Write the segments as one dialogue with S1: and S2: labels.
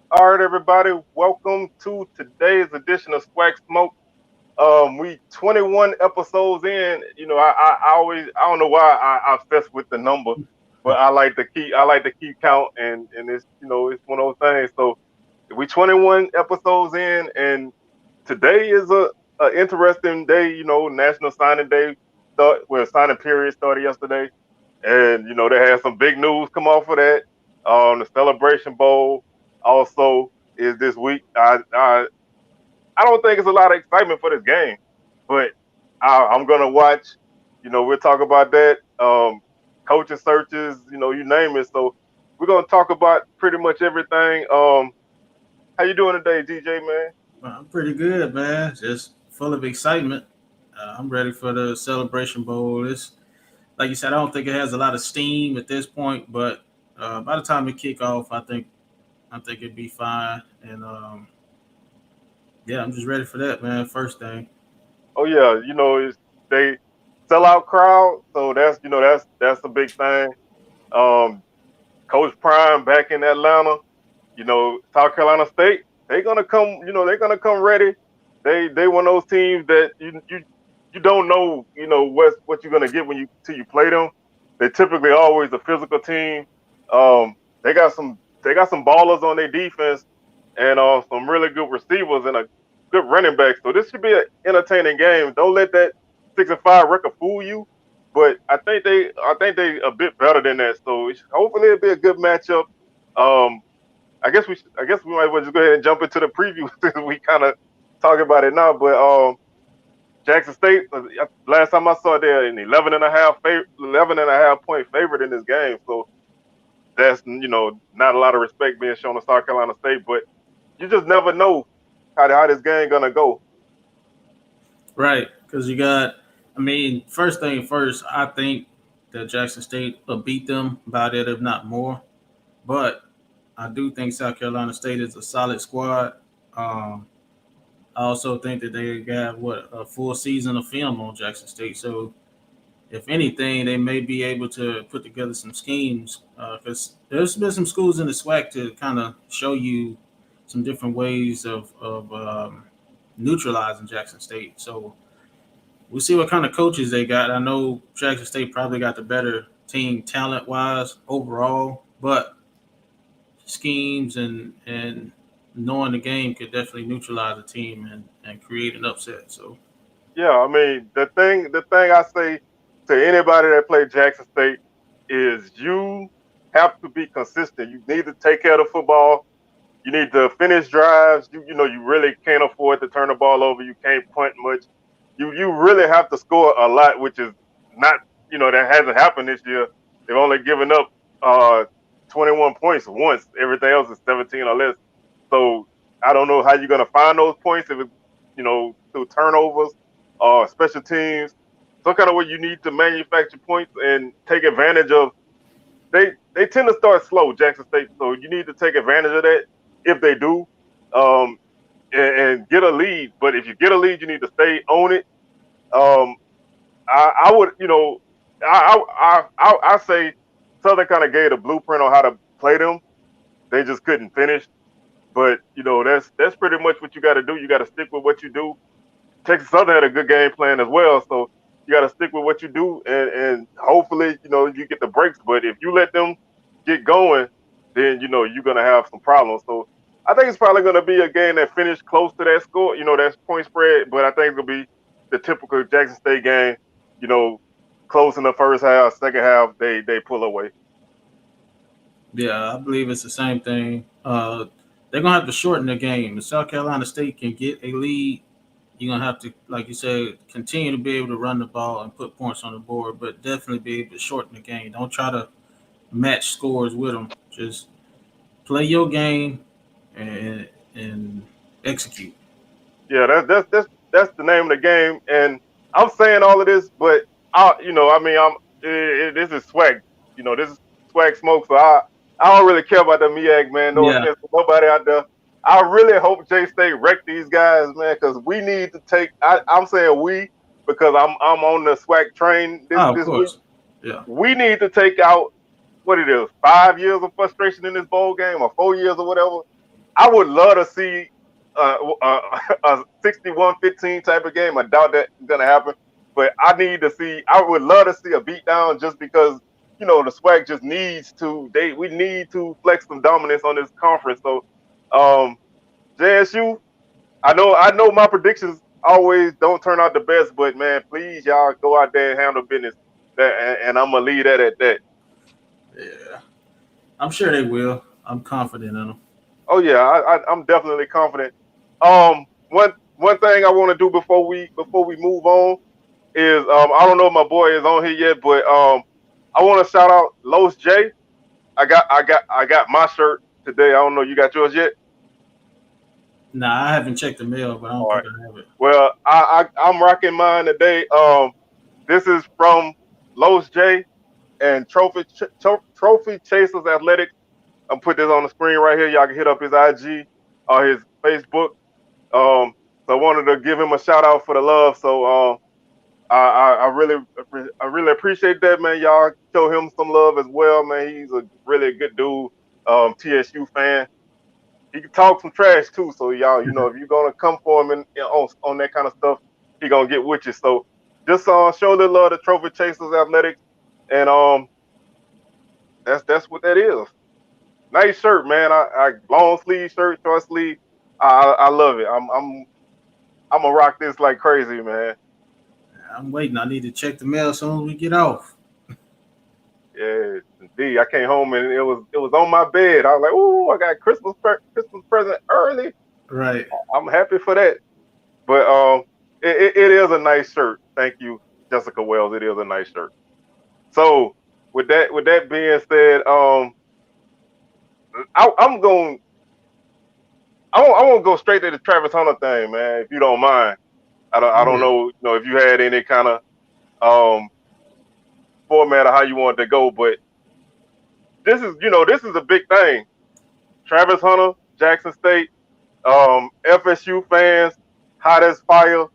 S1: All right, everybody, welcome to today's edition of SWAC Smoke. We 21 episodes in. I always I don't know why I obsess with the number, but I like to keep count, and it's one of those things. So we 21 episodes in, and today is a interesting day. National Signing Day. Signing period started yesterday, and they had some big news come off of that. The Celebration Bowl also is this week. I don't think it's a lot of excitement for this game, but I'm gonna watch. We'll talk about that. Coaching searches, you name it. So we're gonna talk about pretty much everything. How you doing today, DJ man?
S2: I'm pretty good, man. Just full of excitement. I'm ready for the Celebration Bowl. It's like you said. I don't think it has a lot of steam at this point, but by the time it kick off, I think it'd be fine. And yeah, I'm just ready for that, man. First thing.
S1: Oh yeah, it's they sell out crowd, so that's a big thing. Um, Coach Prime back in Atlanta. South Carolina State, they're gonna come ready. They one of those teams that you don't know, what you're gonna get when you till you play them. They typically always a physical team. They got some ballers on their defense and some really good receivers and a good running back. So this should be an entertaining game. Don't let that 6-5 record fool you. But I think they a bit better than that. So hopefully it'll be a good matchup. Um, I guess we might as well just go ahead and jump into the preview since we kind of talk about it now. But Jackson State, last time I saw, they're an 11 and a half point favorite in this game. So that's not a lot of respect being shown to South Carolina State, but you just never know how this game gonna go.
S2: Right, because you got. I mean, first thing first, I think that Jackson State will beat them by that, if not more. But I do think South Carolina State is a solid squad. Um, I also think that they got a full season of film on Jackson State. So if anything, they may be able to put together some schemes because there's been some schools in the SWAC to kind of show you some different ways of neutralizing Jackson State. So we'll see what kind of coaches they got. I know Jackson State probably got the better team talent wise overall, but schemes and knowing the game could definitely neutralize a team and create an upset. So
S1: Yeah, I mean the thing I say to anybody that played Jackson State is you have to be consistent. You need to take care of the football. You need to finish drives. You really can't afford to turn the ball over. You can't punt much. You really have to score a lot, which is not that hasn't happened this year. They've only given up uh 21 points once. Everything else is 17 or less. So I don't know how you're gonna find those points if it's through turnovers or special teams. Some kind of way you need to manufacture points and take advantage of. They tend to start slow, Jackson State. So you need to take advantage of that if they do, um, and get a lead. But if you get a lead, you need to stay on it. Um, I would, I say Southern kind of gave a blueprint on how to play them. They just couldn't finish. But that's pretty much what you got to do. You got to stick with what you do. Texas Southern had a good game plan as well, so you got to stick with what you do, and hopefully you get the breaks. But if you let them get going, then you're gonna have some problems. So I think it's probably gonna be a game that finished close to that score, that point spread. But I think it's gonna be the typical Jackson State game, you know, close in the first half, second half they pull away.
S2: yeah, I believe it's the same thing. They're gonna have to shorten the game. If South Carolina State can get a lead, you're gonna have to, like you said, continue to be able to run the ball and put points on the board, but definitely be able to shorten the game. Don't try to match scores with them. Just play your game and execute.
S1: Yeah, that's the name of the game. And I'm saying all of this, but I mean, this is swag. This is swag smoke. So I don't really care about the MEAC, man. No
S2: Yeah.
S1: offense to nobody out there. I really hope J State wreck these guys, man, because we need to take. I'm saying we because I'm on the swag train this
S2: Oh, of
S1: this week.
S2: course. Yeah.
S1: We need to take out what it is, 5 years of frustration in this bowl game or 4 years or whatever. I would love to see a 61-15 type of game. I doubt that's gonna happen, but I need to see. I would love to see a beatdown just because the SWAC just needs to. We need to flex some dominance on this conference. So, um, JSU, I know my predictions always don't turn out the best, but man, please y'all go out there and handle business. And I'm gonna leave that at that.
S2: Yeah, I'm sure they will. I'm confident in them.
S1: Oh yeah, I'm definitely confident. One thing I want to do before we move on is I don't know if my boy is on here yet, but I want to shout out LosJ. I got my shirt today. I don't know you got yours yet.
S2: Nah, I haven't checked the mail, but I
S1: All
S2: don't
S1: right.
S2: think I have it.
S1: Well, I'm rocking mine today. This is from LosJ and Trophy Chasers Athletics. I'm put this on the screen right here. Y'all can hit up his IG or his Facebook. Um, so I wanted to give him a shout out for the love. So I really appreciate that, man. Y'all show him some love as well, man. He's a really good dude. TSU fan. He can talk some trash too. So y'all, if you're gonna come for him on that kind of stuff, he gonna get with you. So just show the love to Trophy Chasers Athletics, and that's what that is. Nice shirt, man. I long sleeve shirt, short sleeve. I love it. I'm gonna rock this like crazy, man.
S2: I'm waiting. I need to check the mail as soon as we get off.
S1: Yeah, indeed. I came home and it was on my bed. I was like, "Ooh, I got Christmas present early."
S2: Right.
S1: I'm happy for that. But it is a nice shirt. Thank you, Jessica Wells. It is a nice shirt. So with that being said, I'm going. I want to go straight to the Travis Hunter thing, man. If you don't mind, I don't
S2: Yeah.
S1: know, if you had any kind of um format of how you wanted to go, but this is a big thing. Travis Hunter, Jackson State, FSU fans, hot as fire.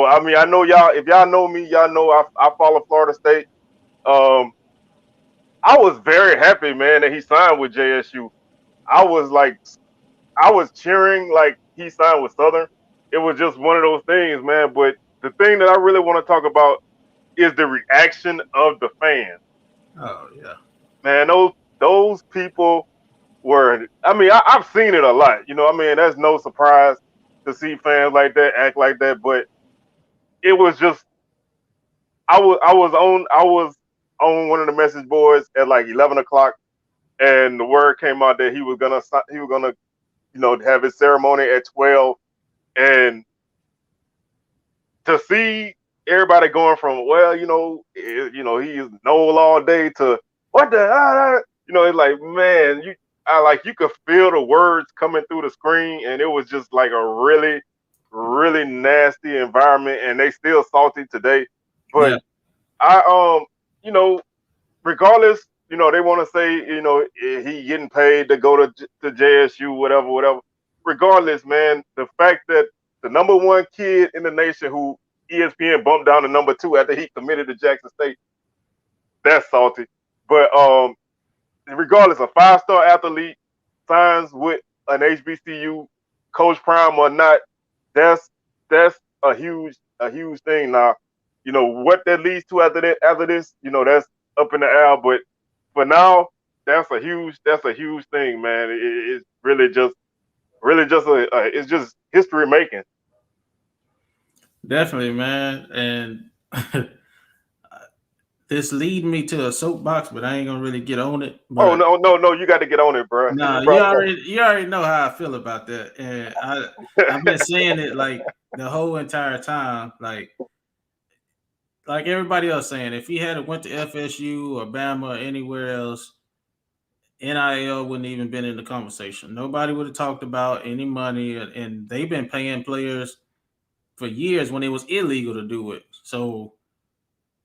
S1: I mean, I know y'all. If y'all know me, y'all know I follow Florida State. Um, I was very happy, man, that he signed with JSU. I was like, I was cheering like he signed with Southern. It was just one of those things, man. But the thing that I really want to talk about is the reaction of the fans.
S2: Oh yeah.
S1: Man, those people were. I mean, I've seen it a lot. I mean, that's no surprise to see fans like that act like that. But it was just I was on one of the message boards at like 11 o'clock, and the word came out that he was gonna have his ceremony at 12, and to see everybody going from he is Noel all day to what the it's like, man, you could feel the words coming through the screen, and it was just like a really really nasty environment, and they still salty today. But
S2: Yeah.
S1: I you know regardless, they want to say, he getting paid to go to JSU, whatever, whatever. Regardless, man, the fact that the number one kid in the nation who ESPN bumped down to number two after he committed to Jackson State, that's salty. But regardless, a five-star athlete signs with an HBCU, Coach Prime or not, that's that's a huge thing. Now, what that leads to after this, that's up in the air. But for now, that's a huge thing, man. It's really just it's just history making.
S2: Definitely, man. And this lead me to a soapbox, but I ain't gonna really get on it.
S1: Oh
S2: But
S1: no, no, no, you got to get on it, bro. You
S2: nah, you
S1: brought it
S2: already you already know how I feel about that. And I've
S1: up.
S2: been saying it like the whole entire time. Like everybody else saying, if he had went to FSU or Bama or anywhere else, NIL wouldn't even been in the conversation. Nobody would have talked about any money, and they've been paying players for years when it was illegal to do it. So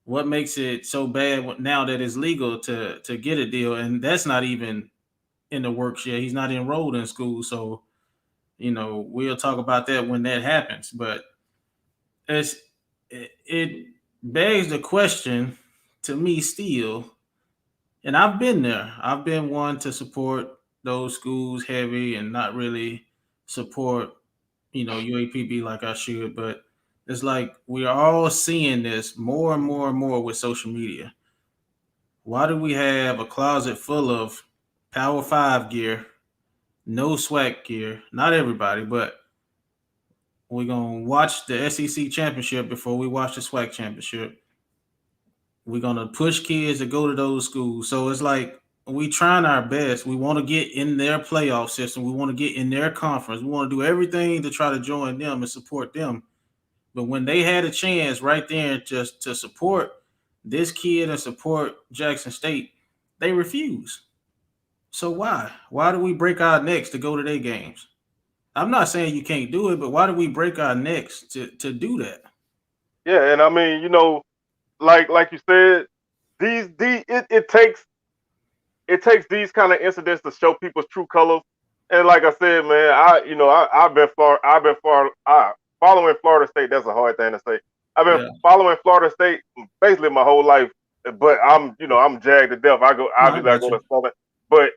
S2: what makes it so bad now that it's legal to get a deal? And that's not even in the works yet. He's not enrolled in school, so we'll talk about that when that happens. But it begs the question to me still, and I've been there. I've been one to support. those schools heavy and not really support, UAPB like I should. But it's like we are all seeing this more and more and more with social media. Why do we have a closet full of Power Five gear, no SWAC gear? Not everybody, but we're gonna watch the SEC championship before we watch the SWAC championship. We're gonna push kids to go to those schools. So it's like we trying our best. We want to get in their playoff system. We want to get in their conference. We want to do everything to try to join them and support them. But when they had a chance right there just to support this kid and support Jackson State, they refuse. So why? Why do we break our necks to go to their games? I'm not saying you can't do it, but why do we break our necks to do that?
S1: Yeah, and I mean, like you said, it takes these kind of incidents to show people's true colors. And like I said, man, following Florida State. That's a hard thing to say. I've been
S2: Yeah.
S1: following Florida State basically my whole life, but I'm jagged to death. I go
S2: No, I
S1: obviously I
S2: got
S1: go to
S2: you.
S1: Southern, but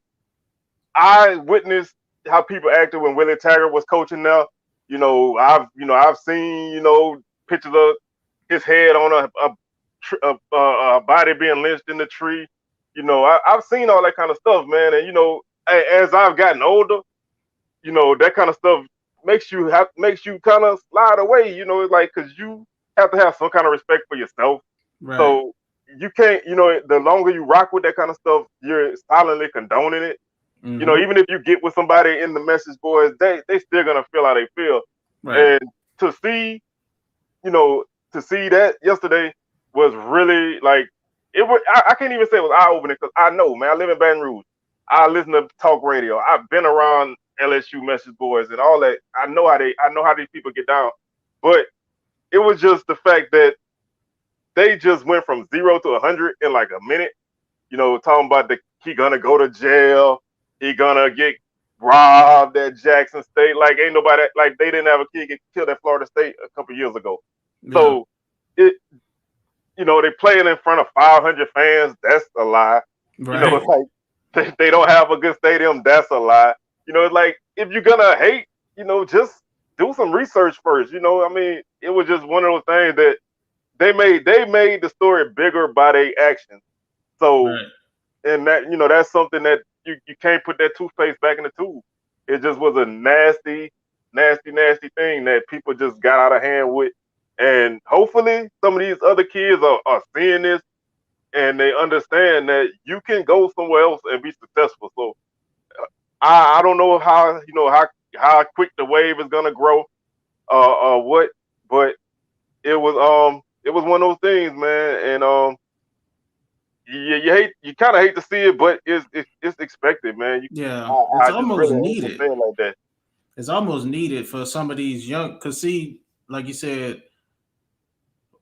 S1: I witnessed how people acted when Willie Taggart was coaching now. I've seen pictures of his head on a body being lynched in the tree. I've seen all that kind of stuff, man. And as I've gotten older, that kind of stuff makes you kind of slide away. It's like because you have to have some kind of respect for yourself.
S2: Right.
S1: So you can't, the longer you rock with that kind of stuff, you're silently condoning it.
S2: Mm-hmm.
S1: Even if you get with somebody in the message boards, they still gonna feel how they feel.
S2: Right.
S1: And to see, you know, to see that yesterday was really like it was. I can't even say it was eye opening because I know, man. I live in Baton Rouge. I listen to talk radio. I've been around LSU message boards and all that. I know how these people get down. But it was just the fact that they just went from 0 to 100 in like a minute. Talking about he gonna go to jail, he gonna get robbed at Jackson State. Like ain't nobody like they didn't have a kid get killed at Florida State a couple years ago.
S2: Yeah.
S1: So it they playing in front of 500 fans. That's a lie.
S2: Right.
S1: It's like they don't have a good stadium. That's a lie. It's like if you're gonna hate, just do some research first. I mean, it was just one of those things that they made the story bigger by their actions. So
S2: Right.
S1: and that's something that you can't put that toothpaste back in the tube. It just was a nasty, nasty, nasty thing that people just got out of hand with. And hopefully some of these other kids are seeing this and they understand that you can go somewhere else and be successful. So I don't know how quick the wave is gonna grow or what, but it was one of those things, man. And you kind of hate to see it, but it's expected, man.
S2: Yeah. It's
S1: I just
S2: almost
S1: really hate to
S2: needed.
S1: say it like that.
S2: It's almost needed for some of these young. Cause see, like you said,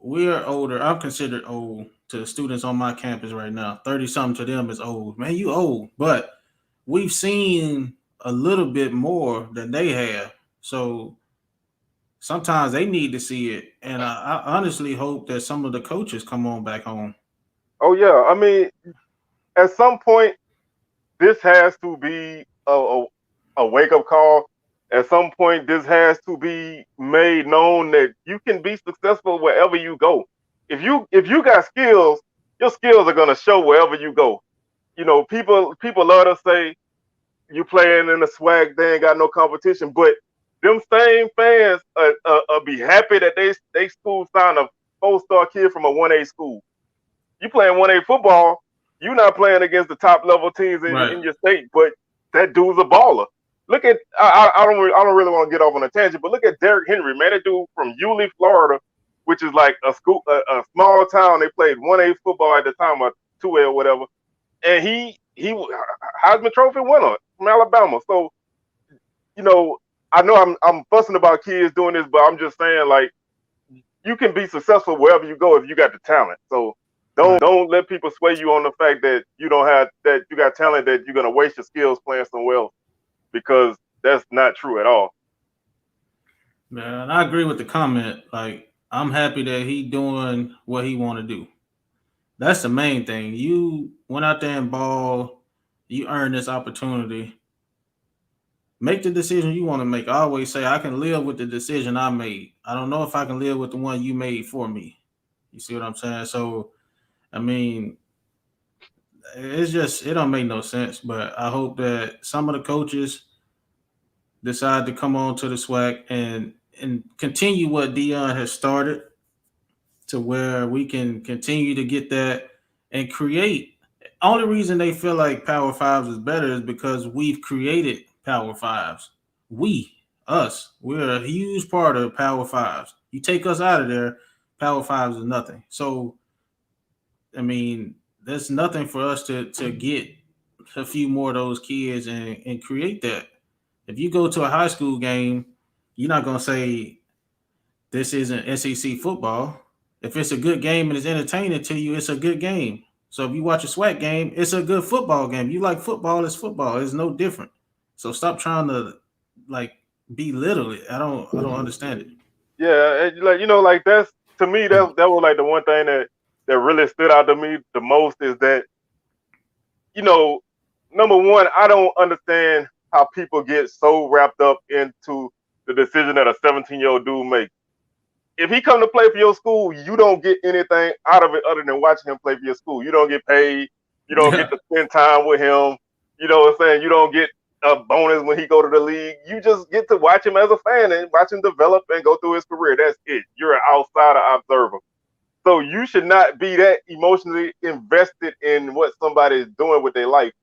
S2: we're older. I'm considered old to students on my campus right now. 30 something to them is old. Man, you old. But we've seen a little bit more than they have. So sometimes they need to see it. And I honestly hope that some of the coaches come on back home.
S1: Oh yeah, I mean, at some point, this has to be a wake up call. At some point, this has to be made known that you can be successful wherever you go. If you got skills, your skills are gonna show wherever you go. People love to say you playing in the swag, they ain't got no competition. But them same fans be happy that they school signed a 4-star kid from a 1A school. You playing 1A football, you not playing against the top level teams
S2: Right.
S1: in your state, but that dude's a baller. Look at I don't really want to get off on a tangent, but look at Derrick Henry, man. That dude from Yulee, Florida, which is like a small town. They played 1A football at the time, or 2A or whatever, and he Heisman Trophy winner from Alabama. So you know, I know I'm fussing about kids doing this, but I'm just saying like you can be successful wherever you go if you got the talent. So
S2: Right.
S1: don't let people sway you on the fact that you don't have that you got talent that you're gonna waste your skills playing somewhere else because that's not true at all.
S2: Man, I agree with the comment. Like, I'm happy that he doing what he want to do. That's the main thing. You went out there and ball. You earned this opportunity. Make the decision you want to make. I always say I can live with the decision I made. I don't know if I can live with the one you made for me. You see what I'm saying? So I mean, it's just it don't make no sense. But I hope that some of the coaches decide to come on to the SWAC and continue what Dion has started to where we can continue to get that and create. Only reason they feel like Power Fives is better is because we've created Power Fives. We, us, we're a huge part of Power Fives. You take us out of there, Power Fives is nothing. So, I mean, there's nothing for us to get a few more of those kids and create that. If you go to a high school game, you're not gonna say this isn't SEC football. If it's a good game and it's entertaining to you, it's a good game. So if you watch a SWAC game, it's a good football game. You like football, it's football. It's no different. So stop trying to like belittle it. I don't understand it.
S1: Yeah, and like like that's to me that was like the one thing that really stood out to me the most is that you know, number one, I don't understand how people get so wrapped up into the decision that a 17-year-old dude makes. If he come to play for your school, you don't get anything out of it other than watching him play for your school. You don't get paid. You don't get
S2: Yeah.
S1: to spend time with him. You know what I'm saying? You don't get a bonus when he go to the league. You just get to watch him as a fan and watch him develop and go through his career. That's it. You're an outsider observer. So you should not be that emotionally invested in what somebody is doing with their life.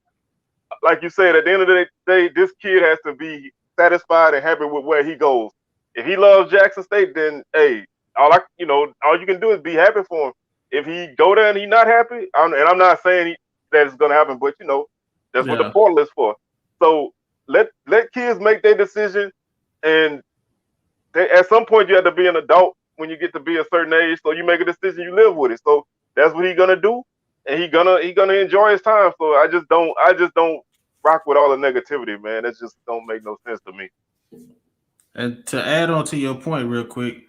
S1: Like you said, at the end of the day, this kid has to be satisfied and happy with where he goes. If he loves Jackson State, then hey, all you can do is be happy for him. If he go there and he not happy, and I'm not saying that it's gonna happen, but that's what the
S2: Yeah.
S1: portal is for. So let kids make their decision, and at some point you have to be an adult when you get to be a certain age. So you make a decision, you live with it. So that's what he's gonna do, and he gonna enjoy his time. So I just don't rock with all the negativity, man. That just don't make no sense to me.
S2: And to add on to your point real quick,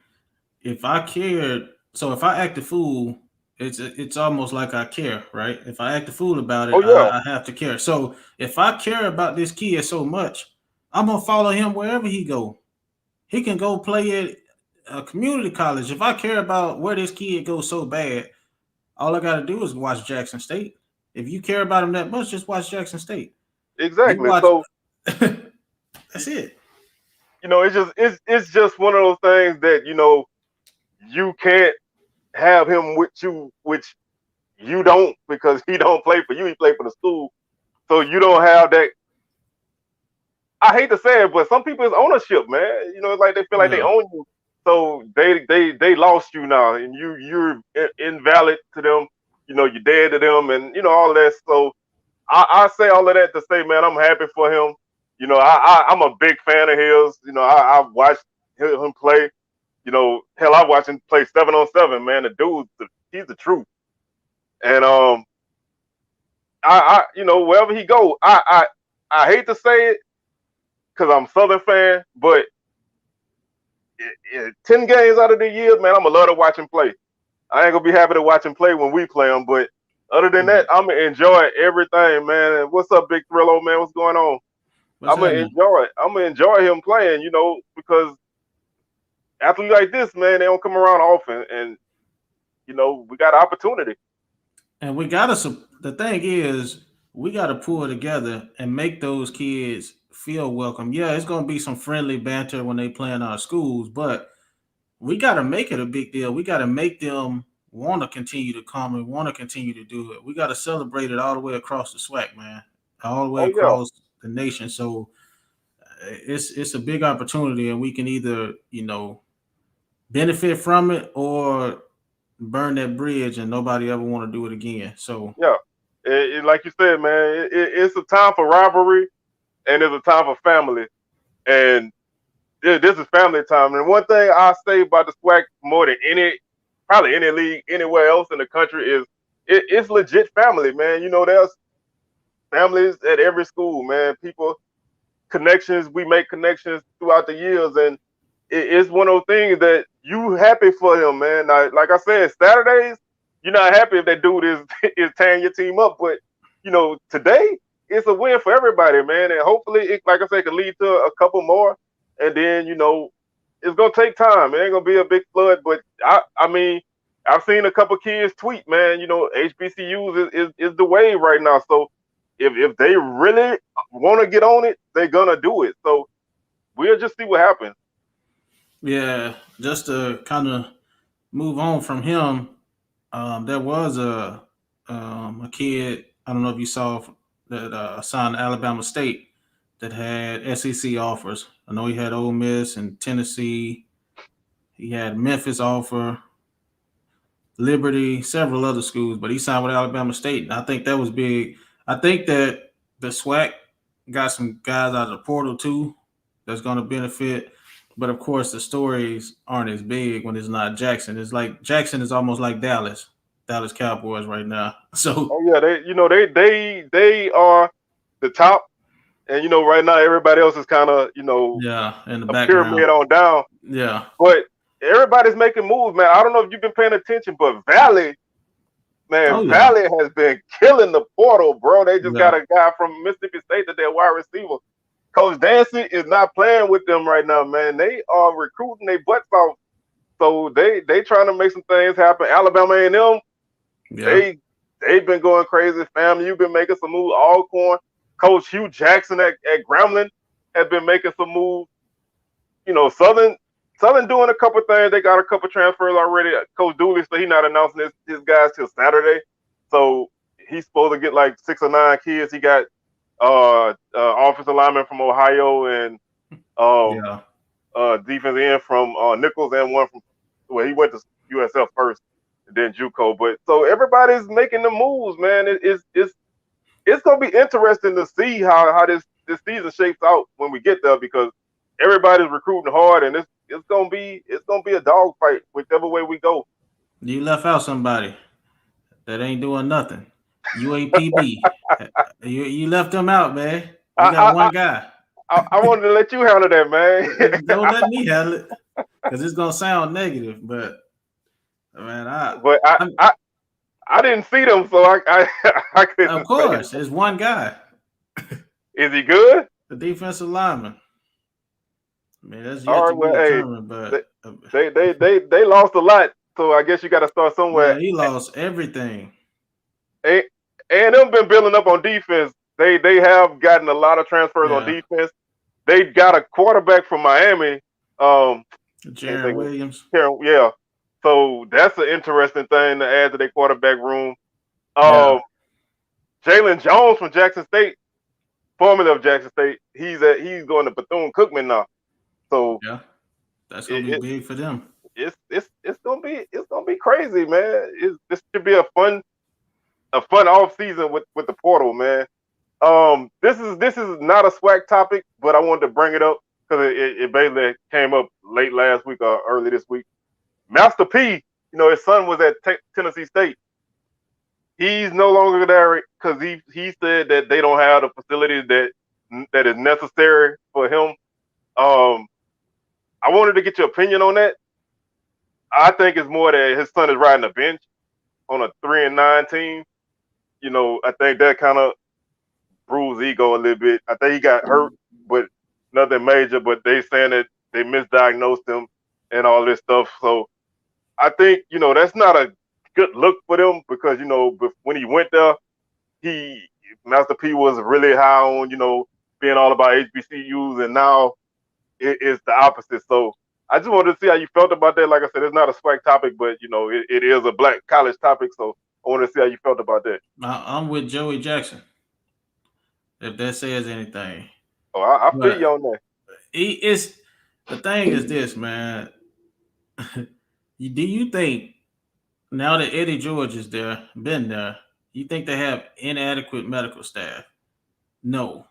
S2: if I cared, so if I act a fool, it's almost like I care, right? If I act a fool about it,
S1: Oh yeah,
S2: I have to care. So if I care about this kid so much, I'm gonna follow him wherever he go. He can go play at a community college. If I care about where this kid goes so bad, all I gotta do is watch Jackson State. If you care about him that much, just watch Jackson State. You
S1: exactly.
S2: watch.
S1: So
S2: That's it.
S1: it's just one of those things that you can't have him with you, which you don't because he don't play for you. He play for the school, so you don't have that. I hate to say it, but some people it's ownership, man. It's like they feel like they
S2: Yeah.
S1: own you, so they lost you now, and you're invalid to them. You're dead to them, and all of that. So I say all of that to say, man, I'm happy for him. I'm a big fan of his. I watched him play. Hell, I watched him play 7-on-7. Man, the dude, he's the truth. And wherever he go, I hate to say it because I'm a Southern fan, but 10 games out of the year, man, I'm gonna love to watch him play. I ain't gonna be happy to watch him play when we play him, but other than that,
S2: Right.
S1: I'm gonna enjoy everything, man. And what's up, Big Thrillo, man? What's going on?
S2: What's
S1: I'm gonna
S2: happening?
S1: enjoy it. I'm gonna enjoy him playing, because athletes like this, man, they don't come around often, and we got opportunity.
S2: And we gotta. The thing is, we gotta pull together and make those kids feel welcome. Yeah, it's gonna be some friendly banter when they play in our schools, but we gotta make it a big deal. We gotta make them want to continue to come and want to continue to do it. We gotta celebrate it all the way across the SWAC, man, all the way
S1: Oh yeah,
S2: across the nation. So it's a big opportunity, and we can either benefit from it or burn that bridge and nobody ever want to do it again. So
S1: yeah. Like you said, man, it's a time for rivalry and it's a time for family. And this is family time. And one thing I say about the SWAC more than probably any league anywhere else in the country is it's legit family, man. There's families at every school, man. People connections, we make connections throughout the years, and it's one of those things that you happy for him, man. Now, like I said, Saturdays, you're not happy if that dude is is tearing your team up, but today it's a win for everybody, man. And hopefully, it, like I said, can lead to a couple more. And then it's gonna take time. It ain't gonna be a big flood, but I mean, I've seen a couple kids tweet, man. HBCUs is the wave right now. So if they really want to get on it, they're gonna do it. So we'll just see what happens.
S2: Yeah, just to kind of move on from him, there was a kid. I don't know if you saw that signed to Alabama State that had SEC offers. I know he had Ole Miss and Tennessee. He had Memphis offer, Liberty, several other schools, but he signed with Alabama State. And I think that was big. I think that the SWAC got some guys out of the portal too that's going to benefit. But of course, the stories aren't as big when it's not Jackson. It's like Jackson is almost like Dallas Cowboys right now. So
S1: Oh yeah, they are the top, and right now everybody else is kind of
S2: yeah, in the
S1: a
S2: background,
S1: pyramid on down.
S2: yeah,
S1: But everybody's making moves, man. I don't know if you've been paying attention, but Valley,
S2: oh
S1: man,
S2: yeah,
S1: Valley has been killing the portal, bro. They just got
S2: yeah,
S1: a guy from Mississippi State that they're wide receiver. Coach Dancy is not playing with them right now, man. They are recruiting their butts off. So they trying to make some things happen. Alabama A&M,
S2: yeah.
S1: they've been going crazy. Family, you've been making some moves. Alcorn, Coach Hugh Jackson at Grambling has been making some moves. Southern doing a couple things. They got a couple transfers already. Coach Dooley said he's not announcing his guys till Saturday, so he's supposed to get like 6 or 9 kids. He got offensive lineman from Ohio and um,
S2: Yeah,
S1: defensive end from Nichols and one from he went to USF first and then JUCO. But so everybody's making the moves, man. It's gonna be interesting to see how this season shapes out when we get there because everybody's recruiting hard and it's gonna be a dogfight whichever way we go.
S2: you left out somebody that ain't doing nothing. UAPB. You left them out, man. We got
S1: I I
S2: one guy.
S1: I wanted to let you handle that, man.
S2: Don't let me handle it because it's gonna sound negative. But man,
S1: But
S2: I'm
S1: I didn't see them, so I
S2: of
S1: couldn't say it.
S2: course it's one guy,
S1: Is he good?
S2: the defensive lineman. I mean, that's
S1: All
S2: yet to
S1: right,
S2: be
S1: well, hey,
S2: determined.
S1: they
S2: But
S1: they lost a lot, so I guess you got to start somewhere.
S2: yeah, he lost everything.
S1: A and them been building up on defense. They have gotten a lot of transfers on
S2: Yeah,
S1: defense. They got a quarterback from Miami. Can't
S2: Jaron
S1: think of
S2: Williams.
S1: yeah. So that's an interesting thing to add to their quarterback room.
S2: Yeah,
S1: Um, Jalen Jones from Jackson State, formerly of Jackson State, he's going to Bethune Cookman now. So
S2: yeah, that's gonna be
S1: it,
S2: big for them.
S1: it's gonna be crazy, man. This should be a fun off season with the portal, man. This is not a SWAC topic, but I wanted to bring it up because it basically came up late last week or early this week. Master P, his son was at Tennessee State. He's no longer there because he said that they don't have the facilities that is necessary for him. Um, I wanted to get your opinion on that. I think it's more that his son is riding a bench on a 3-9 team. I think that kind of bruised ego a little bit. I think he got hurt, but nothing major. But they saying that they misdiagnosed him and all this stuff. So I think that's not a good look for them because when he went there, he Master P was really high on being all about HBCUs, and now it's the opposite. So I just wanted to see how you felt about that. Like I said, it's not a SWAC topic, but it is a black college topic. So I wanted to see how you felt about that.
S2: I'm with Joey Jackson. If that says anything,
S1: Oh, I feel you
S2: but
S1: on that.
S2: he is the thing is this, man. Do you think now that Eddie George is there, been there, you think they have inadequate medical staff? No.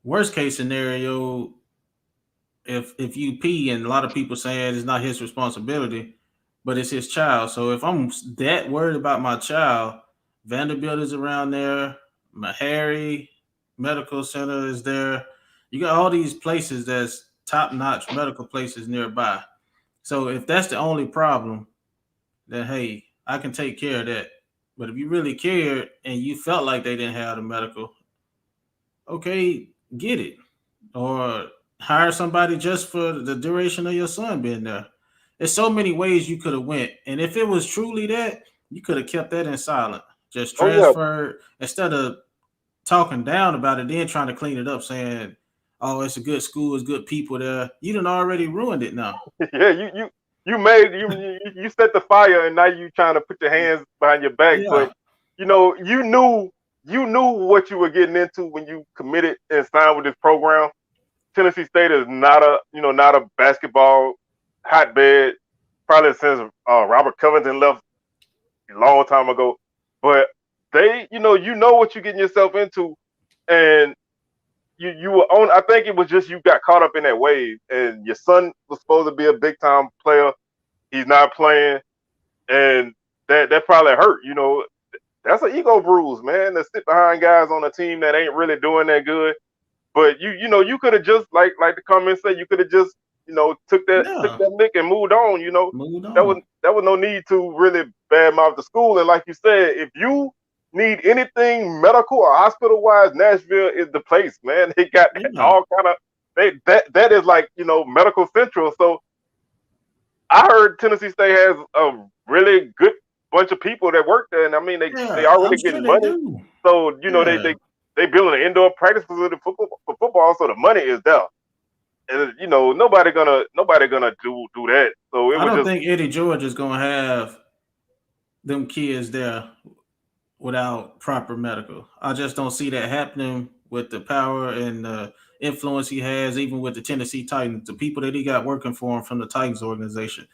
S2: Worst case scenario, if you pee and a lot of people saying it's not his responsibility, but it's his child. So if I'm that worried about my child, Vanderbilt is around there, Meharry Medical Center is there. You got all these places that's top notch medical places nearby. So if that's the only problem, then hey, I can take care of that. But if you really cared and you felt like they didn't have the medical, okay, get it. Or hire somebody just for the duration of your son being there. There's so many ways you could have went. And if it was truly that, you could have kept that in silent. Just
S1: Oh yeah,
S2: transferred instead of talking down about it, then trying to clean it up, saying, "Oh, it's a good school, it's good people there." You done already ruined it now.
S1: yeah. You made you set the fire, and now you trying to put your hands behind your back. But
S2: Yeah,
S1: you knew what you were getting into when you committed and signed with this program. Tennessee State is not a basketball hotbed. Probably since Robert Covington left a long time ago. But they, you know what you're getting yourself into, and you were on. I think it was just you got caught up in that wave, and your son was supposed to be a big time player. He's not playing, and that probably hurt. That's an ego bruise, man. To sit behind guys on a team that ain't really doing that good. But you could have just like the comments say, you could have just took
S2: yeah.
S1: that lick and moved on.
S2: Moved
S1: That was
S2: on.
S1: that was no need to really badmouth the school. And like you said, if you need anything medical or hospital wise, Nashville is the place, man. They got
S2: Yeah,
S1: all kind of that is like medical central. So I heard Tennessee State has a really good bunch of people that work there, and I mean they
S2: yeah. I'm
S1: already
S2: sure
S1: getting
S2: they
S1: money.
S2: do.
S1: So
S2: Yeah.
S1: they building an indoor practice facility for football, so the money is there. And nobody gonna do that. So it
S2: I
S1: was
S2: don't
S1: just
S2: think Eddie George is gonna have them kids there without proper medical. I just don't see that happening with the power and the influence he has, even with the Tennessee Titans, the people that he got working for him from the Titans organization.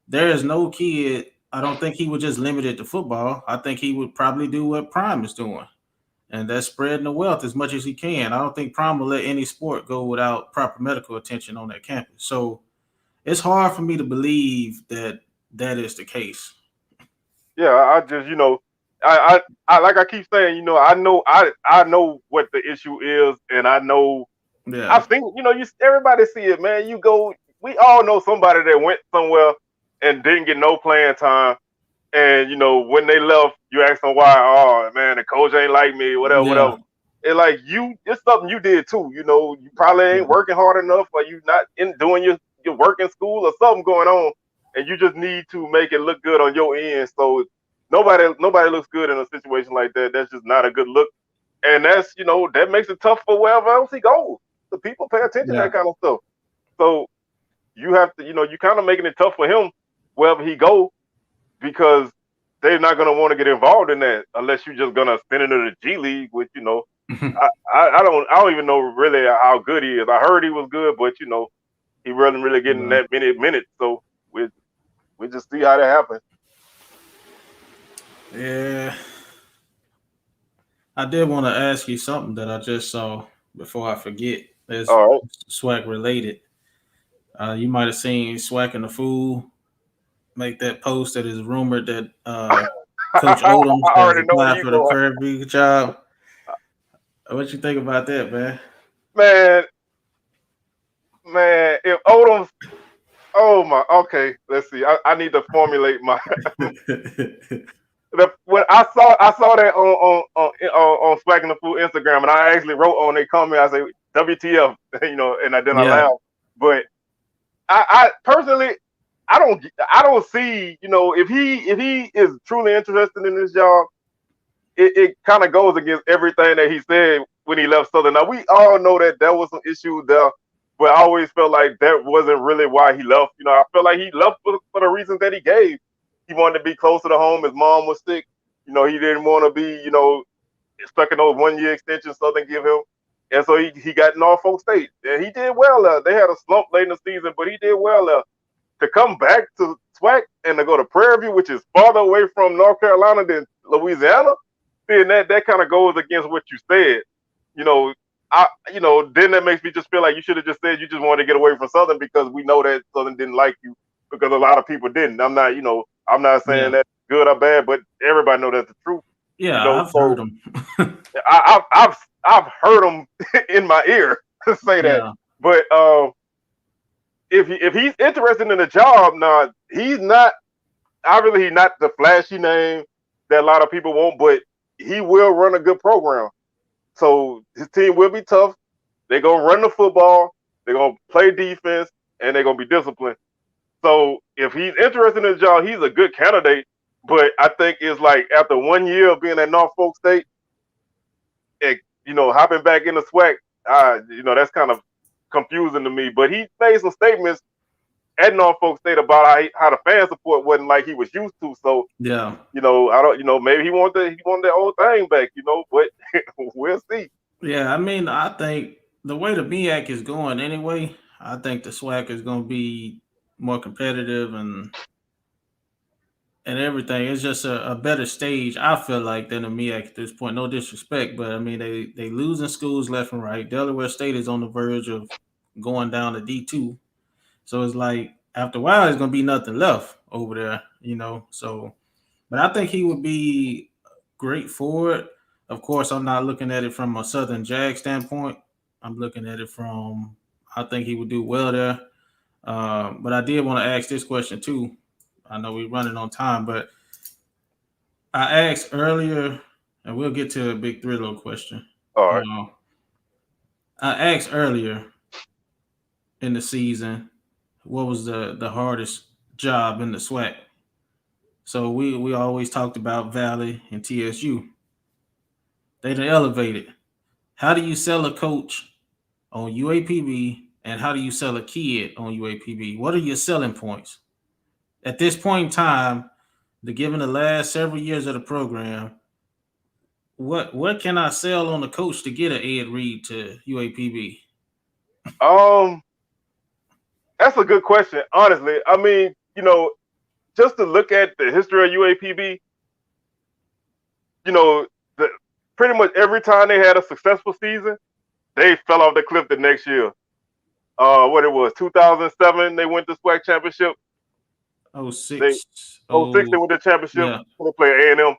S2: There is no kid. I don't think he would just limit it to football. I think he would probably do what Prime is doing, and that's spreading the wealth as much as he can. I don't think Prime will let any sport go without proper medical attention on that campus. So it's hard for me to believe that that is the case.
S1: yeah. I just I like I keep saying, I know what the issue is, and I know
S2: Yeah,
S1: I've seen everybody see it, man. We all know somebody that went somewhere and didn't get no playing time. And when they left, you ask them why. Oh man, the coach ain't like me, whatever,
S2: yeah,
S1: whatever. And like it's something you did too. You probably ain't
S2: yeah,
S1: working hard enough, or you not in doing your work in school, or something going on, and you just need to make it look good on your end. So nobody looks good in a situation like that. That's just not a good look, and that makes it tough for wherever else he goes. The people pay attention to
S2: yeah,
S1: that kind of stuff. So you have to, you kind of making it tough for him wherever he goes because they're not going to want to get involved in that unless you're just going to send it to the G League, which I don't even know really how good he is. I heard he was good, but he wasn't really getting
S2: yeah.
S1: that many minutes. So we just see how that happens.
S2: Yeah. I did want to ask you something that I just saw before I forget. It's
S1: All right.
S2: SWAC related. You might have seen SWAC and the Fool make that post that is rumored that Coach Odoms
S1: I
S2: has
S1: already know where
S2: applied
S1: you
S2: for the
S1: going,
S2: Prairie View job. What you think about that, man?
S1: man. Man, if Odom's, oh my, okay. Let's see. I need to formulate my when I saw that on Smacking the Food Instagram, and I actually wrote on their comment. I say WTF, and then I
S2: Yeah,
S1: laughed. But I personally, I don't see, if he is truly interested in this job, it kind of goes against everything that he said when he left Southern. Now we all know that there was some issues there, but I always felt like that wasn't really why he left. I felt like he left for the reasons that he gave. He wanted to be closer to home. His mom was sick. He didn't want to be, stuck in those 1 year extensions Southern give him. And so he got Norfolk State. And he did well there. They had a slump late in the season, but he did well there. To come back to SWAC and to go to Prairie View, which is farther away from North Carolina than Louisiana, then that kind of goes against what you said. You know, then that makes me just feel like you should have just said you just wanted to get away from Southern because we know that Southern didn't like you because a lot of people didn't. I'm not saying
S2: yeah,
S1: that's good or bad, but everybody know that's the truth.
S2: yeah. I've heard
S1: So
S2: him.
S1: I've heard them in my ear say that.
S2: Yeah,
S1: But if he's interested in the job, now he's not. Obviously, he's not the flashy name that a lot of people want, but he will run a good program. So his team will be tough. They're gonna run the football. They're gonna play defense, and they're gonna be disciplined. So if he's interested in the job, he's a good candidate. But I think it's like after 1 year of being at Norfolk State, it, hopping back in the SWAC, that's kind of confusing to me. But he made some statements at Norfolk State about how the fan support wasn't like he was used to. So
S2: Yeah.
S1: I don't, maybe he wanted that old thing back, but we'll see.
S2: Yeah, I mean, I think the way the MEAC is going anyway, I think the SWAC is going to be more competitive and everything. It's just a better stage, I feel like, than the MEAC at this point. No disrespect, but I mean, they losing schools left and right. Delaware State is on the verge of going down to D2. So it's like after a while, there's going to be nothing left over there. So, but I think he would be great for it. Of course, I'm not looking at it from a Southern Jag standpoint. I'm looking at it from I think he would do well there. But I did want to ask this question too. I know we're running on time, but I asked earlier, and we'll get to a big thriller question.
S1: All right.
S2: Uh, I asked earlier in the season what was the hardest job in the SWAC. So we always talked about Valley and TSU. They done elevated. How do you sell a coach on UAPB and how do you sell a kid on UAPB? What are your selling points? At this point in time, given the last several years of the program, what can I sell on the coach to get an Ed Reed to UAPB?
S1: Um, that's a good question. Honestly, I mean, just to look at the history of UAPB, you know, the, pretty much every time they had a successful season, they fell off the cliff the next year. What it was, 2007, they went to SWAC championship.
S2: Oh
S1: They
S2: six,
S1: 06 they
S2: oh
S1: went to championship.
S2: yeah,
S1: They played A&M.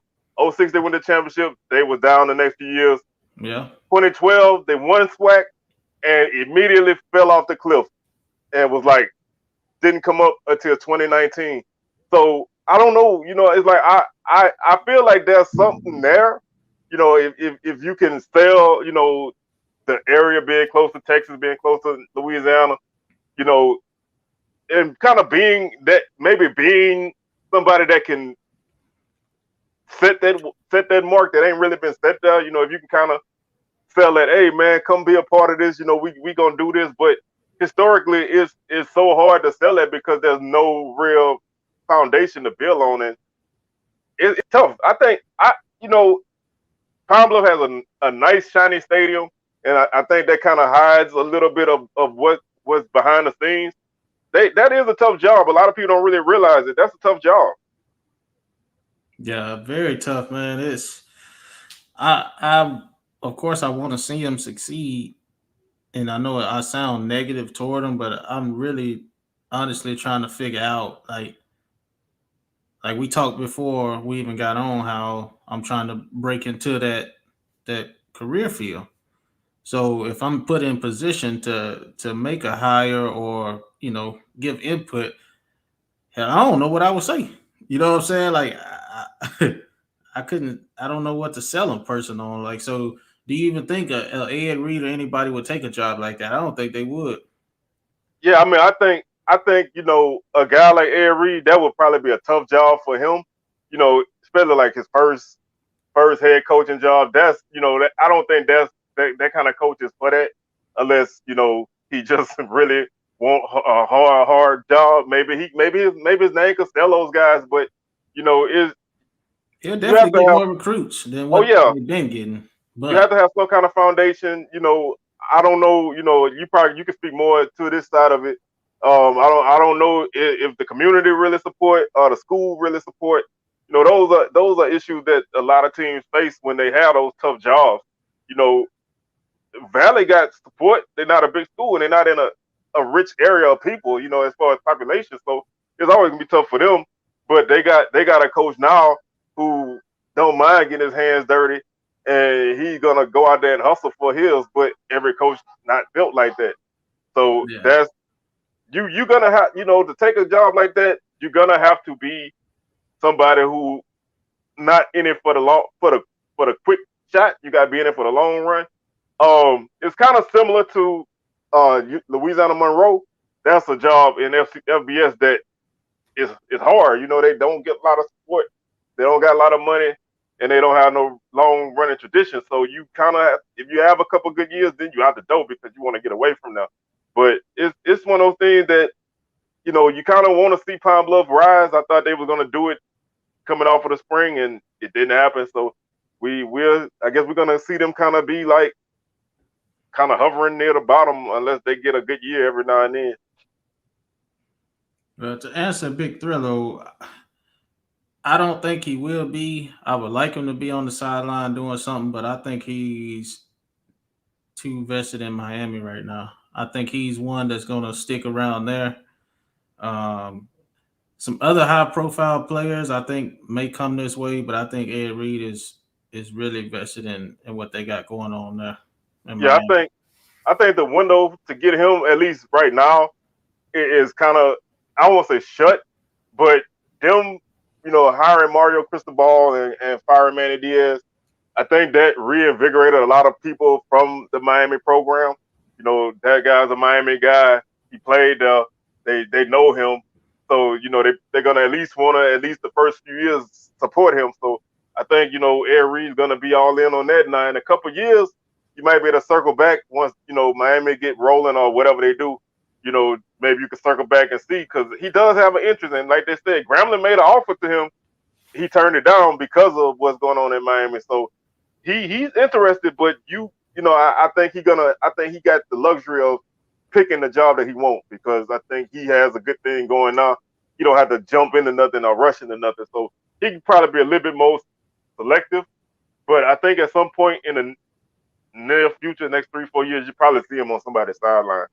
S1: '06 they went to championship. They was down the next few years.
S2: yeah.
S1: 2012 they won SWAC and immediately fell off the cliff and was like didn't come up until 2019. So I don't know. It's like I feel like there's something there. If you can sell, the area being close to Texas, being close to Louisiana, you know, and kind of being somebody that can set that mark that ain't really been set there. If you can kind of sell that, hey man, come be a part of this. We gonna do this, but historically, it's so hard to sell that because there's no real foundation to build on, and it's tough. I think Pine Bluff has a nice shiny stadium, and I think that kind of hides a little bit of what's behind the scenes. That is a tough job. A lot of people don't really realize it. That's a tough job.
S2: Yeah, very tough, man. I of course I want to see him succeed, and I know I sound negative toward him, but I'm really honestly trying to figure out like we talked before we even got on how I'm trying to break into that career field. So if I'm put in position to make a hire or give input, hell, I don't know what I would say. You know what I'm saying? Like I couldn't. I don't know what to sell a person on. Like, so do you even think a Ed Reed or anybody would take a job like that? I don't think they would.
S1: Yeah, I mean, I think a guy like Ed Reed, that would probably be a tough job for him. Especially like his first head coaching job. That's I don't think that kind of coach is for that unless he just really want a hard job. Maybe his name could sell those guys, but is
S2: He'll
S1: you have
S2: definitely
S1: to
S2: get
S1: have.
S2: more recruits than
S1: Oh
S2: what
S1: yeah,
S2: they've been getting.
S1: you have
S2: But
S1: to have some kind of foundation. I don't know. You can speak more to this side of it. I don't know if the community really support or the school really support. Those are issues that a lot of teams face when they have those tough jobs. You know, Valley got support. They're not a big school and they're not in a rich area of people. As far as population, so it's always gonna be tough for them. But they got a coach now who don't mind getting his hands dirty, and he's gonna go out there and hustle for his. But every coach not built like that. So
S2: yeah,
S1: that's you're gonna have to take a job like that. You're gonna have to be somebody who not in it for the long for the quick shot. You got to be in it for the long run. It's kind of similar to Louisiana Monroe. That's a job in FBS that is hard. You know, they don't get a lot of support. They don't got a lot of money, and they don't have no long running tradition. So you kind of, if you have a couple good years, then you out the door because you want to get away from them. But it's one of those things that you kind of want to see Pine Bluff rise. I thought they were going to do it coming off of the spring, and it didn't happen. So I guess we're going to see them kind of be like kind of hovering near the bottom unless they get a good year every now and then.
S2: But to answer Big Thrillo, I don't think he will be. I would like him to be on the sideline doing something, but I think he's too vested in Miami right now. I think he's one that's going to stick around there. Um, some other high profile players I think may come this way, but I think Ed Reed is really vested in what they got going on there in
S1: Yeah,
S2: Miami.
S1: I think the window to get him at least right now is kind of, I won't say shut, but them hiring Mario Cristobal and firing Manny Diaz, I think that reinvigorated a lot of people from the Miami program. That guy's a Miami guy. He played there. They know him. So, they're gonna at least wanna at least the first few years support him. So I think, Ed Reed's gonna be all in on that now. In a couple of years, you might be able to circle back once, Miami get rolling or whatever they do. Maybe you can circle back and see because he does have an interest. And like they said, Grambling made an offer to him. He turned it down because of what's going on in Miami. So he's interested, but I think I think he got the luxury of picking the job that he wants because I think he has a good thing going now. He don't have to jump into nothing or rush into nothing. So he can probably be a little bit more selective. But I think at some point in the near future, next 3-4 years, you probably see him on somebody's sideline.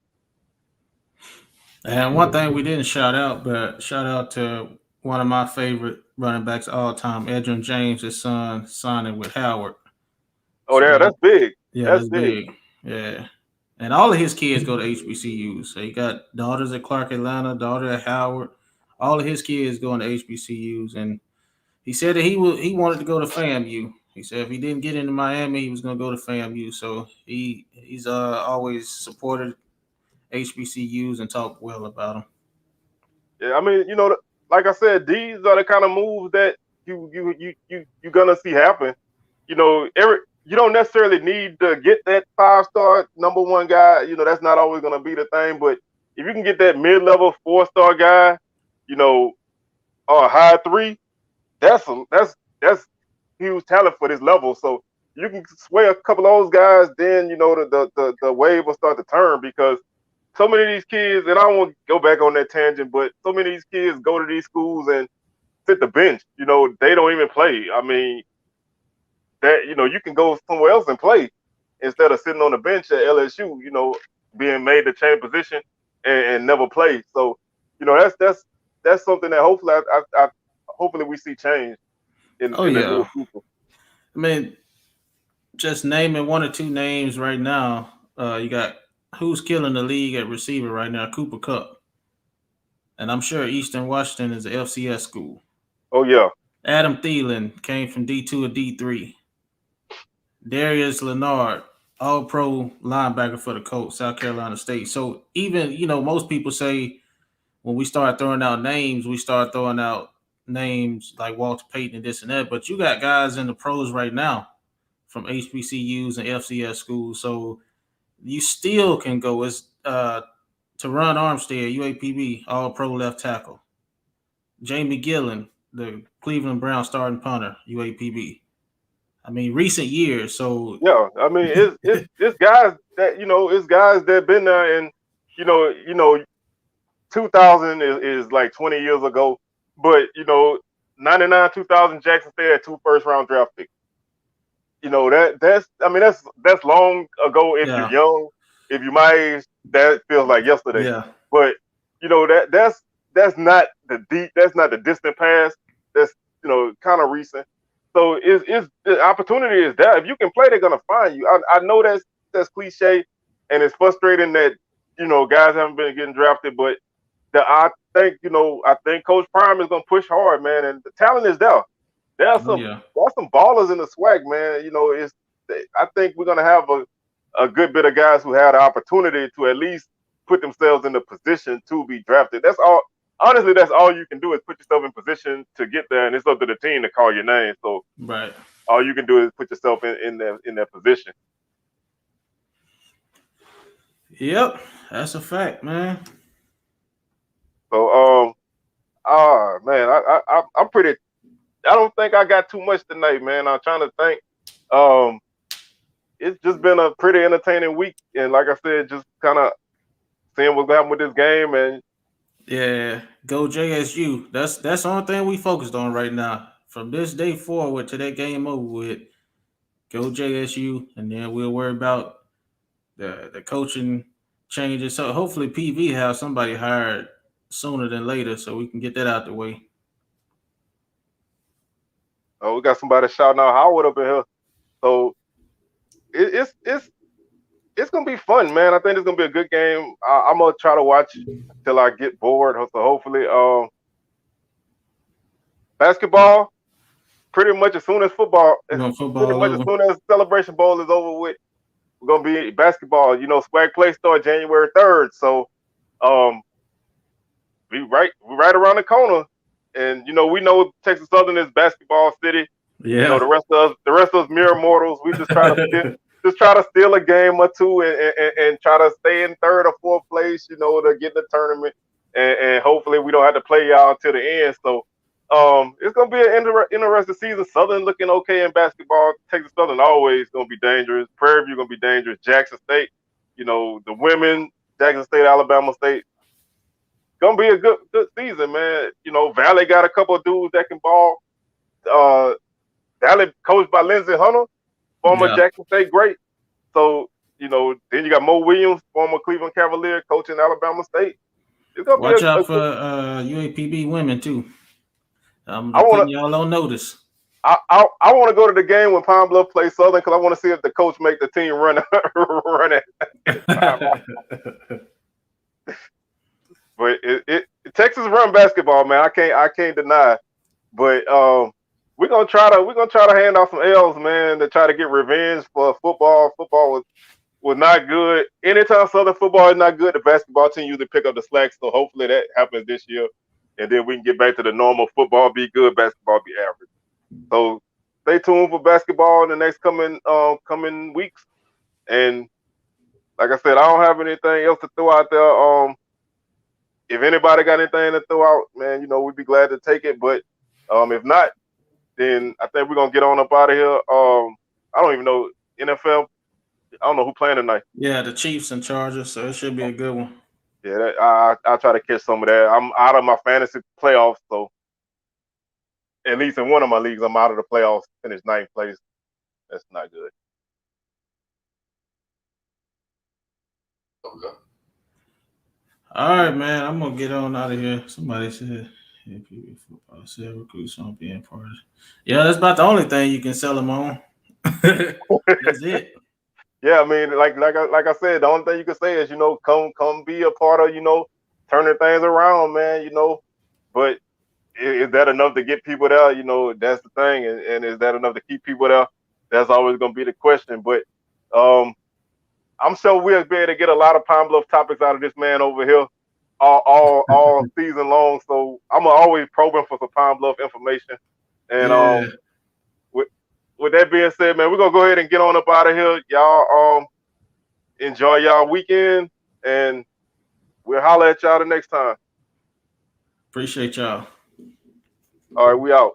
S2: And one thing we didn't shout out, but shout out to one of my favorite running backs all time, Edgerrin James, his son, signing with Howard.
S1: Oh yeah,
S2: So
S1: that's big.
S2: yeah,
S1: That's
S2: that's
S1: big.
S2: big. Yeah. And all of his kids go to HBCUs. So he got daughters at Clark Atlanta, daughter at Howard. All of his kids going to HBCUs. And he said that he wanted to go to FAMU. He said if he didn't get into Miami, he was going to go to FAMU. So he's always supported HBCUs and talked well about them.
S1: Yeah, I mean, like I said, these are the kind of moves that you're gonna see happen. You don't necessarily need to get that 5-star number one guy. That's not always gonna be the thing. But if you can get that mid-level 4-star guy, you know, or a high three, that's huge talent for this level. So you can sway a couple of those guys, then the wave will start to turn because so many of these kids, and I won't go back on that tangent, but so many of these kids go to these schools and sit the bench. They don't even play. I mean, that you can go somewhere else and play instead of sitting on the bench at LSU. Being made to change position and never play. So, that's something that hopefully hopefully we see change
S2: Oh
S1: in the near
S2: yeah.
S1: future.
S2: I mean, just naming one or two names right now. You got who's killing the league at receiver right now, Cooper Cup. And I'm sure Eastern Washington is a FCS school.
S1: Oh yeah,
S2: Adam Thielen came from D2 or D3. Darius Leonard, all pro linebacker for the Colts, South Carolina State. So even, most people say when we start throwing out names, we start throwing out names like Walter Payton and this and that. But you got guys in the pros right now from HBCUs and FCS schools. So you still can go as Teron Armstead, UAPB, all pro left tackle. Jamie Gillen, the Cleveland Browns starting punter, UAPB. I mean, recent years. So
S1: yeah. I mean, it's guys that it's guys that been there, and 2000 is like 20 years ago, but 99 2000 Jackson State had 2 first-round draft picks. That's long ago if you're
S2: yeah,
S1: young. If you're my age, that feels like yesterday.
S2: yeah,
S1: But that's not the deep. That's not the distant past. That's kind of recent. So it's the opportunity is there. If you can play, they're gonna find you. I know that's cliche, and it's frustrating that guys haven't been getting drafted. But I think Coach Prime is gonna push hard, man, and the talent is there. There's
S2: oh
S1: some
S2: yeah,
S1: there's some ballers in the SWAC, man. I think we're gonna have a good bit of guys who have the opportunity to at least put themselves in the position to be drafted. That's all. Honestly, that's all you can do is put yourself in position to get there, and it's up to the team to call your name. So
S2: Right.
S1: all you can do is put yourself in that position.
S2: Yep. That's a fact, man.
S1: So man, I'm pretty. I don't think I got too much tonight, man. I'm trying to think. Um, it's just been a pretty entertaining week, and like I said, just kind of seeing what's happening with this game, and
S2: Yeah. Go JSU. That's the only thing we focused on right now. From this day forward to that game over with, go JSU, and then we'll worry about the coaching changes. So hopefully PV have somebody hired sooner than later, so we can get that out the way.
S1: we got somebody shouting out Howard up in here. So it's gonna be fun, man. I think it's gonna be a good game. I'm gonna try to watch till I get bored. So hopefully, basketball. Pretty much as soon as football,
S2: When
S1: pretty
S2: football
S1: much as
S2: over.
S1: soon as Celebration Bowl is over with, we're gonna be basketball. You know, SWAC play start January 3rd, so um, we right around the corner, and you know we know Texas Southern is basketball city. You know
S2: Yeah.
S1: the rest of us mere mortals. We just try to steal a game or two and try to stay in third or fourth place. You know, to get in the tournament, and hopefully we don't have to play y'all till the end. So it's gonna be an interesting season. Southern looking okay in basketball. Texas Southern always gonna be dangerous. Prairie View gonna be dangerous. Jackson State, you know, the women, Jackson State, Alabama State, gonna be a good season, man. You know, Valley got a couple of dudes that can ball. Uh, Valley coached by Lindsey Hunter, former
S2: Yeah.
S1: Jackson State great. So you know, then you got Mo Williams, former Cleveland Cavalier, coaching Alabama State. It's gonna be
S2: Watch
S1: a
S2: out for
S1: good.
S2: UAPB women too. I'm
S1: I want
S2: putting
S1: to.
S2: y'all on notice.
S1: I want to go to the game when Pine Bluff plays Southern because I want to see if the coach make the team run run it time out. But Texas run basketball, man. I can't deny. But we're gonna try to hand out some L's, man, to try to get revenge for football. Football was not good. Anytime Southern football is not good, the basketball team usually pick up the slack. So hopefully that happens this year, and then we can get back to the normal. Football be good, basketball be average. So stay tuned for basketball in the next coming weeks. And like I said, I don't have anything else to throw out there. If anybody got anything to throw out, man, you know, we'd be glad to take it. But if not, then I think we're gonna get on up out of here. I don't even know NFL. I don't know who playing tonight.
S2: Yeah, the Chiefs and Chargers, so it should be a good one.
S1: Yeah, I'll try to catch some of that. I'm out of my fantasy playoffs, so at least in one of my leagues, I'm out of the playoffs. Finished ninth place. That's not good.
S3: Okay.
S2: All right, man. I'm gonna get on out of here. Somebody said APB football sale recruits on being part of. Yeah, that's about the only thing you can sell them on. That's it.
S1: Yeah, I mean, like I said, the only thing you can say is, you know, come be a part of, you know, turning things around, man. You know, but is that enough to get people there? You know, that's the thing, and is that enough to keep people there? That's always going to be the question. But I'm sure we'll be able to get a lot of Pine Bluff topics out of this man over here all season long. So I'm always probing for some Pine Bluff information. And
S2: Yeah.
S1: with that being said, man, we're gonna go ahead and get on up out of here. Y'all enjoy y'all weekend, and we'll holler at y'all the next time.
S2: Appreciate y'all.
S1: All right, we out.